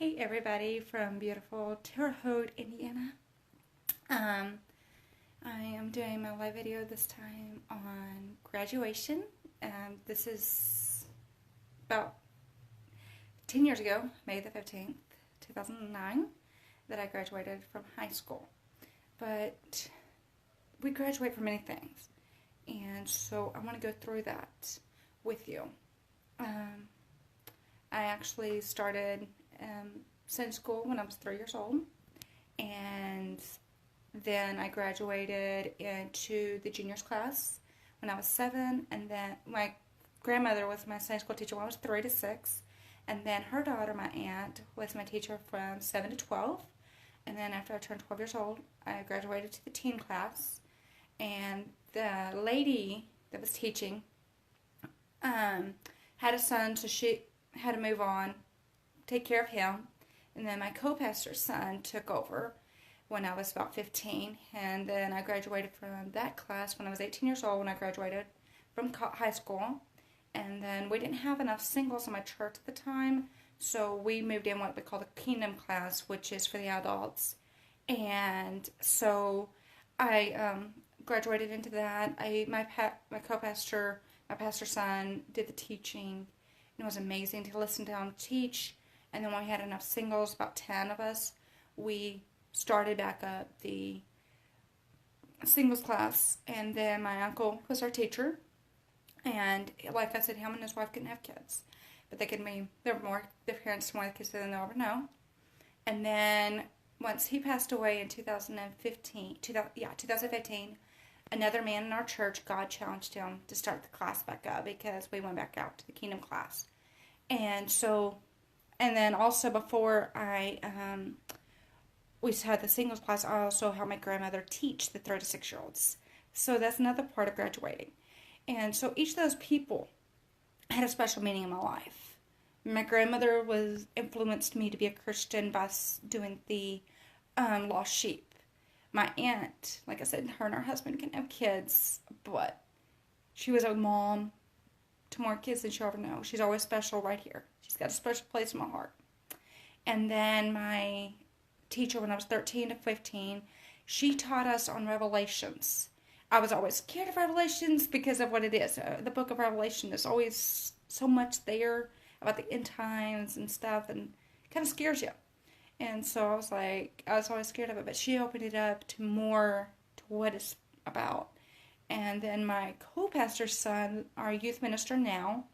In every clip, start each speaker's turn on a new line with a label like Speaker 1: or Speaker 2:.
Speaker 1: Hey everybody from beautiful Terre Haute, Indiana. I am doing my live video this time on graduation. This is about 10 years ago, May the 15th, 2009, that I graduated from high school. But we graduate from many things, and so I want to go through that with you. I actually started Sunday school when I was 3 years old, and then I graduated into the juniors class when I was 7, and then my grandmother was my Sunday school teacher when I was 3 to 6, and then her daughter, my aunt, was my teacher from 7 to 12, and then after I turned 12 years old, I graduated to the teen class, and the lady that was teaching had a son, so she had to move on, take care of him, and then my co-pastor's son took over when I was about 15, and then I graduated from that class when I was 18 years old when I graduated from high school, and then we didn't have enough singles in my church at the time, so we moved in what we call the Kingdom class, which is for the adults, and so I graduated into that. My co-pastor, my pastor's son, did the teaching. It was amazing to listen to him teach. And then when we had enough singles, about 10 of us, we started back up the singles class. And then my uncle was our teacher. And like I said, him and his wife couldn't have kids. But their parents wanted kids than they'll ever know. And then once he passed away in 2015, another man in our church, God challenged him to start the class back up because we went back out to the Kingdom class. And then also before we had the singles class, I also helped my grandmother teach the 3 to 6 year olds. So that's another part of graduating. And so each of those people had a special meaning in my life. My grandmother influenced me to be a Christian by doing the lost sheep. My aunt, like I said, her and her husband can have kids, but she was a mom to more kids than she'll ever know. She's always special right here. She's got a special place in my heart. And then my teacher, when I was 13 to 15, she taught us on Revelations. I was always scared of Revelations because of what it is. The book of Revelation is always so much there about the end times and stuff, and it kind of scares you. And so I was always scared of it, but she opened it up to more to what it's about. And then my co-pastor's son, our youth minister now,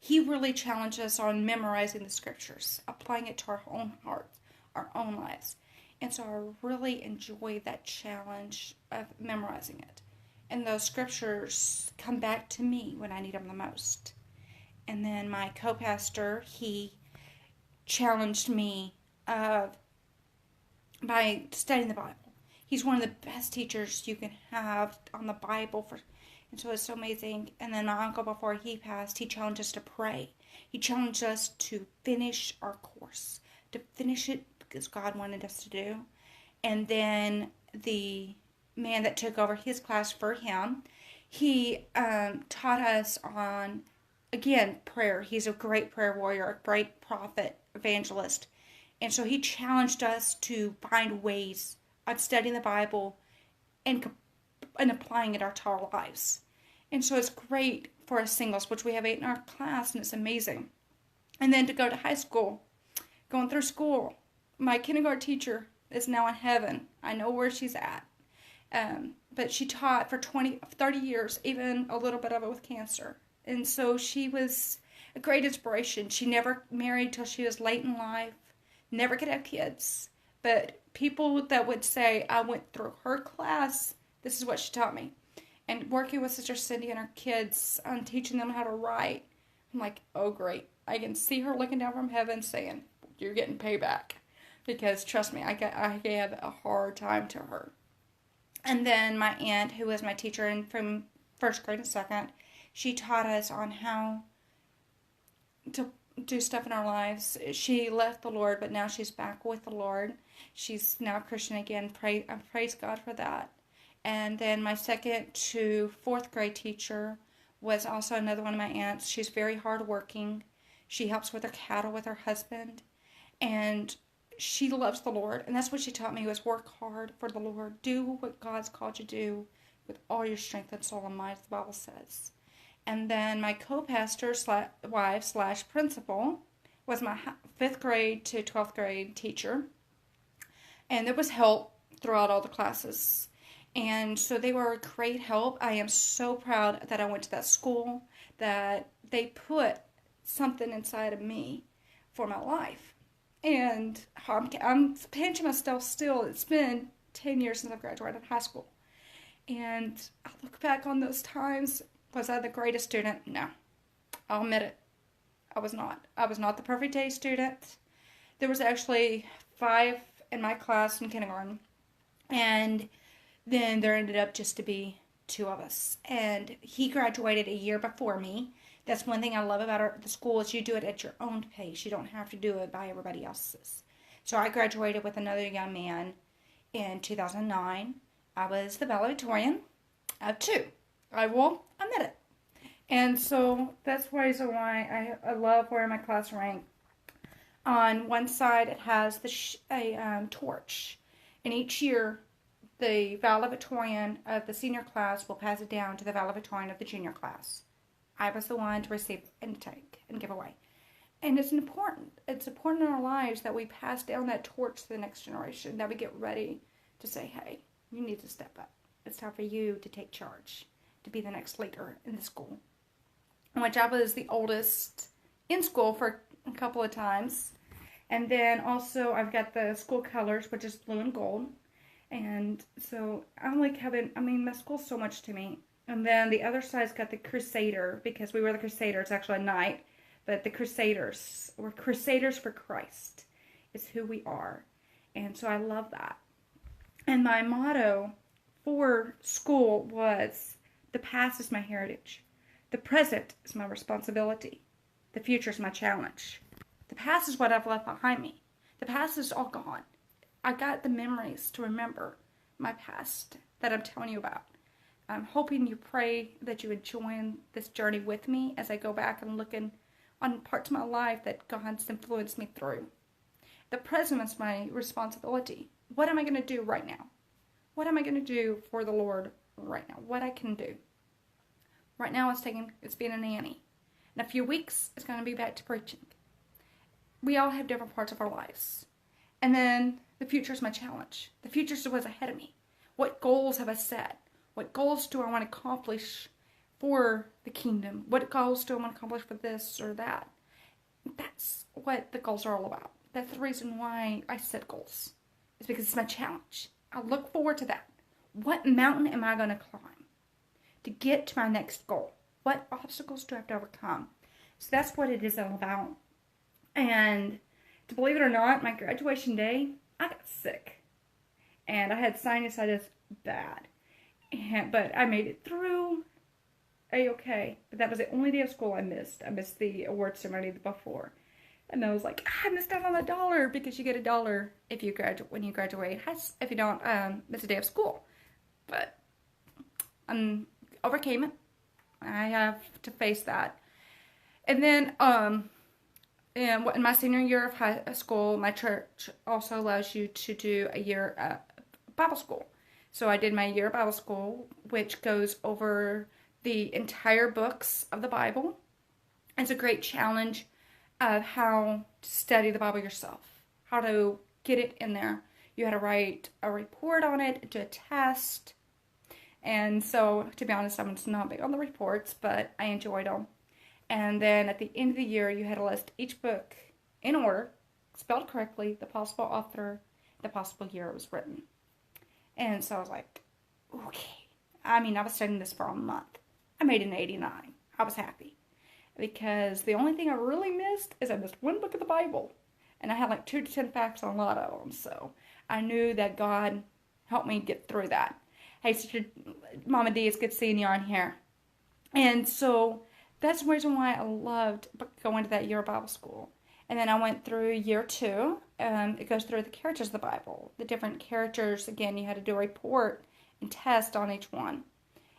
Speaker 1: he really challenged us on memorizing the scriptures, applying it to our own hearts, our own lives. And so I really enjoyed that challenge of memorizing it. And those scriptures come back to me when I need them the most. And then my co-pastor, he challenged me by studying the Bible. He's one of the best teachers you can have on the Bible, and so it's so amazing. And then my uncle, before he passed, he challenged us to pray. He challenged us to finish our course, to finish it because God wanted us to do. And then the man that took over his class for him, he taught us on, again, prayer. He's a great prayer warrior, a great prophet, evangelist. And so he challenged us to find ways on studying the Bible and applying it to our lives. And so it's great for us singles, which we have 8 in our class, and it's amazing. And then to go to high school, going through school, my kindergarten teacher is now in heaven. I know where she's at. But she taught for 30 years, even a little bit of it with cancer. And so she was a great inspiration. She never married till she was late in life, never could have kids. But people that would say, I went through her class, this is what she taught me. And working with Sister Cindy and her kids on teaching them how to write, I'm like, oh great. I can see her looking down from heaven saying, you're getting payback. Because trust me, I gave a hard time to her. And then my aunt, who was my teacher from first grade and second, she taught us on how to do stuff in our lives. She left the Lord, but now she's back with the Lord. She's now a Christian again. Praise God for that. And then my second to fourth grade teacher was also another one of my aunts. She's very hardworking. She helps with her cattle with her husband. And she loves the Lord. And that's what she taught me, was work hard for the Lord. Do what God's called you to do with all your strength and soul and mind, the Bible says. And then my co-pastor wife / principal was my 5th grade to 12th grade teacher. And there was help throughout all the classes. And so they were a great help. I am so proud that I went to that school, that they put something inside of me for my life. And I'm pinching myself still. It's been 10 years since I graduated high school. And I look back on those times. Was I the greatest student? No. I'll admit it. I was not. I was not the perfect A student. There was actually 5 in my class in kindergarten. And then there ended up just to be 2 of us. And he graduated a year before me. That's one thing I love about the school, is you do it at your own pace. You don't have to do it by everybody else's. So I graduated with another young man in 2009. I was the valedictorian of 2. I will admit it. And so that's reason why I love wearing my class rank. On one side, it has a torch. And each year, the valedictorian of the senior class will pass it down to the valedictorian of the junior class. I was the one to receive and take and give away. And it's important. It's important in our lives that we pass down that torch to the next generation, that we get ready to say, hey, you need to step up. It's time for you to take charge, to be the next leader in the school. In which I was the oldest in school for a couple of times. And then also I've got the school colors, which is blue and gold. And so I like having, my school's so much to me. And then the other side's got the Crusader, because we were the Crusader. It's actually a knight, but the Crusaders. We're Crusaders for Christ is who we are. And so I love that. And my motto for school was, the past is my heritage. The present is my responsibility. The future is my challenge. The past is what I've left behind me. The past is all gone. I got the memories to remember my past that I'm telling you about. I'm hoping you pray that you enjoy this journey with me as I go back and look on parts of my life that God's influenced me through. The present is my responsibility. What am I going to do right now? What am I going to do for the Lord right now? What I can do. Right now it's being a nanny. In a few weeks, it's going to be back to preaching. We all have different parts of our lives. And then the future is my challenge. The future is what's ahead of me. What goals have I set? What goals do I want to accomplish for the kingdom? What goals do I want to accomplish for this or that? That's what the goals are all about. That's the reason why I set goals. It's because it's my challenge. I look forward to that. What mountain am I going to climb to get to my next goal? What obstacles do I have to overcome? So that's what it is all about. And to believe it or not, my graduation day, I got sick. And I had sinusitis bad. But I made it through A-okay. But that was the only day of school I missed. I missed the award ceremony before. And I was like, I missed out on $1 because you get $1 if you when you graduate. If you don't miss a day of school. But I overcame it. I have to face that. And then in my senior year of high school, my church also allows you to do a year Bible school. So I did my year of Bible school, which goes over the entire books of the Bible. It's a great challenge of how to study the Bible yourself, how to get it in there. You had to write a report on it, do a test. And so, to be honest, I'm just not big on the reports, but I enjoyed them. And then at the end of the year, you had to list each book in order, spelled correctly, the possible author, the possible year it was written. And so I was like, okay. I was studying this for a month. I made an 89. I was happy. Because the only thing I really missed is I missed one book of the Bible. And I had like 2 to 10 facts on a lot of them. So I knew that God helped me get through that. Hey, Sister Mama D, it's good seeing you on here. And so that's the reason why I loved going to that year of Bible school. And then I went through year 2. It goes through the characters of the Bible. The different characters, again, you had to do a report and test on each one.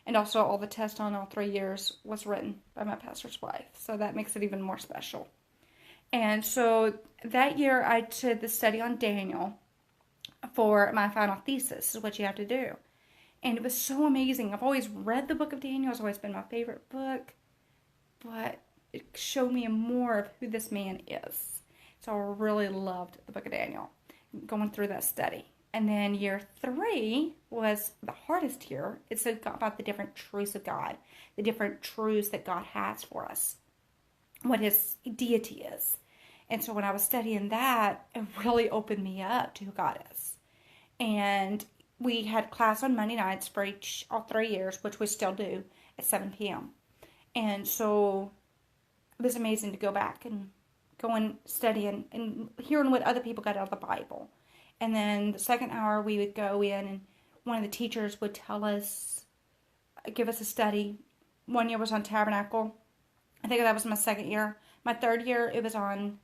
Speaker 1: And also all the tests on all 3 years was written by my pastor's wife. So that makes it even more special. And so that year I did the study on Daniel for my final thesis, is what you have to do. And it was so amazing. I've always read the book of Daniel. It's always been my favorite book. But it showed me more of who this man is. So I really loved the book of Daniel, going through that study. And then year 3 was the hardest year. It's about the different truths of God, the different truths that God has for us, what his deity is. And so when I was studying that, it really opened me up to who God is. And we had class on Monday nights for all 3 years, which we still do, at 7 p.m. And so it was amazing to go back and go and study and hearing what other people got out of the Bible. And then the second hour we would go in and one of the teachers would tell us, give us a study. 1 year was on tabernacle. I think that was my 2nd year. My 3rd year, it was on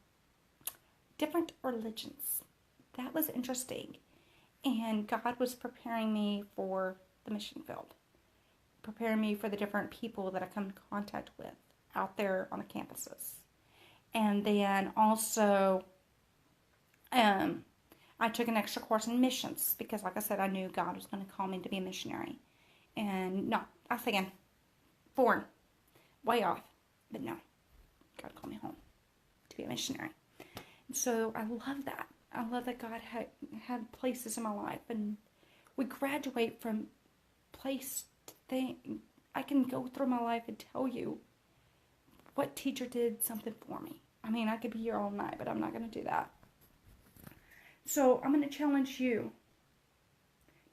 Speaker 1: different religions. That was interesting. And God was preparing me for the mission field, preparing me for the different people that I come in contact with out there on the campuses. And then also, I took an extra course in missions because, like I said, I knew God was going to call me to be a missionary. And no, I was thinking foreign, way off. But no, God called me home to be a missionary. And so I love that. I love that God had places in my life. And we graduate from place to thing. I can go through my life and tell you what teacher did something for me. I mean, I could be here all night, but I'm not going to do that. So I'm going to challenge you.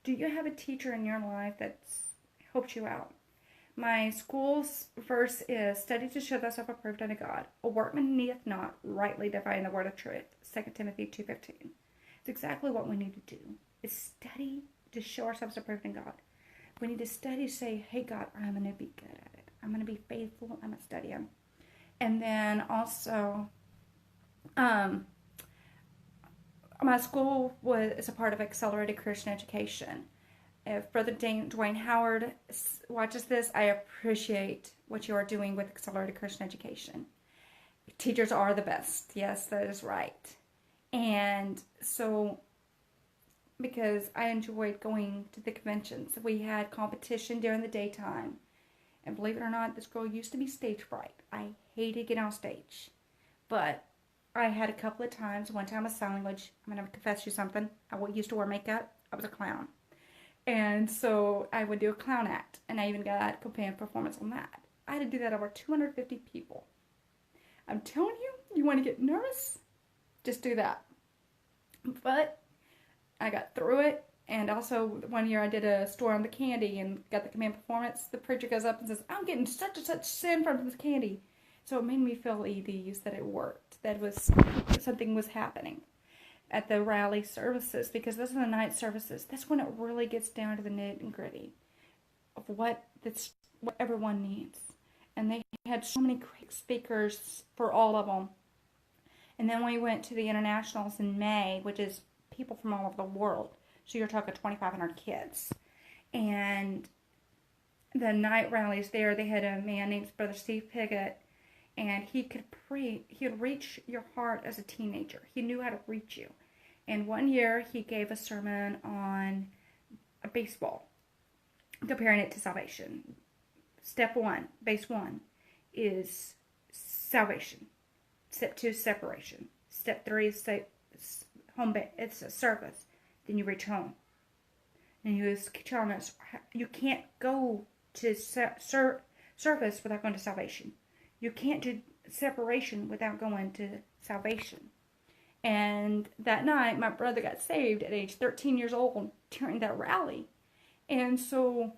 Speaker 1: Do you have a teacher in your life that's helped you out? My school's verse is, study to show thyself approved unto God. A workman needeth not rightly divine the word of truth. 2 Timothy 2:15. It's exactly what we need to do. Is study to show ourselves approved in God. We need to study to say, hey God, I'm going to be good at it. I'm going to be faithful. I'm going to study Him. And then also, my school is a part of Accelerated Christian Education. If Brother Dwayne Howard watches this, I appreciate what you are doing with Accelerated Christian Education. Teachers are the best. Yes, that is right. And so, because I enjoyed going to the conventions, we had competition during the daytime. And believe it or not, this girl used to be stage fright. I hated getting on stage. But I had a couple of times. One time with sign language. I'm going to confess you something. I used to wear makeup. I was a clown. And so I would do a clown act. And I even got companion performance on that. I had to do that over 250 people. I'm telling you, you want to get nervous? Just do that. But I got through it. And also, 1 year I did a story on the candy and got the command performance. The preacher goes up and says, I'm getting such and such sin from this candy. So it made me feel at ease that it worked. That something was happening at the rally services. Because those are the night services. That's when it really gets down to the nitty and gritty of what everyone needs. And they had so many great speakers for all of them. And then we went to the internationals in May, which is people from all over the world. So you're talking 2,500 kids. And the night rallies there, they had a man named Brother Steve Piggott. And he could he would reach your heart as a teenager. He knew how to reach you. And 1 year, he gave a sermon on baseball, comparing it to salvation. Step 1, base 1, is salvation. Step 2 is separation. Step 3 is home base. It's a service. Then you reach home. And he was telling us, you can't go to service without going to salvation. You can't do separation without going to salvation. And that night, my brother got saved at age 13 years old during that rally. And so,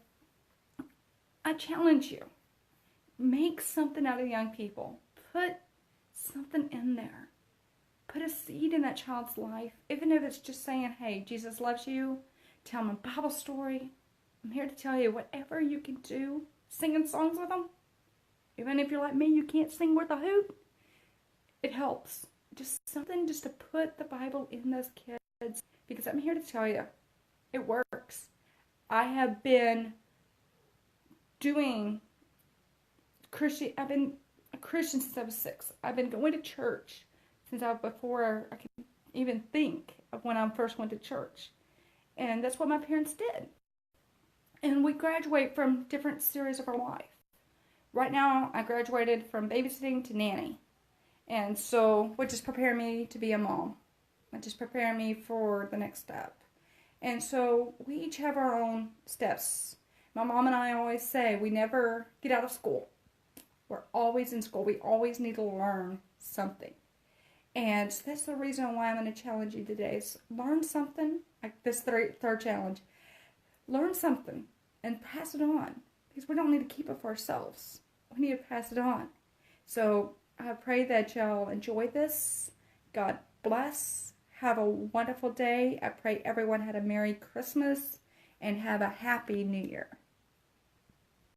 Speaker 1: I challenge you. Make something out of young people. Put something in there. Put a seed in that child's life. Even if it's just saying, hey, Jesus loves you. Tell them a Bible story. I'm here to tell you whatever you can do. Singing songs with them. Even if you're like me, you can't sing worth a hoot. It helps. Just something just to put the Bible in those kids. Because I'm here to tell you, it works. I have been I've been a Christian since I was 6. I've been going to church before I could even think of when I first went to church. And that's what my parents did. And we graduate from different series of our life. Right now, I graduated from babysitting to nanny. And so, which is preparing me to be a mom. Which is preparing me for the next step. And so, we each have our own steps. My mom and I always say we never get out of school. We're always in school. We always need to learn something. And that's the reason why I'm going to challenge you today. Is learn something. Like this third challenge. Learn something and pass it on. Because we don't need to keep it for ourselves. We need to pass it on. So I pray that y'all enjoy this. God bless. Have a wonderful day. I pray everyone had a Merry Christmas and have a Happy New Year.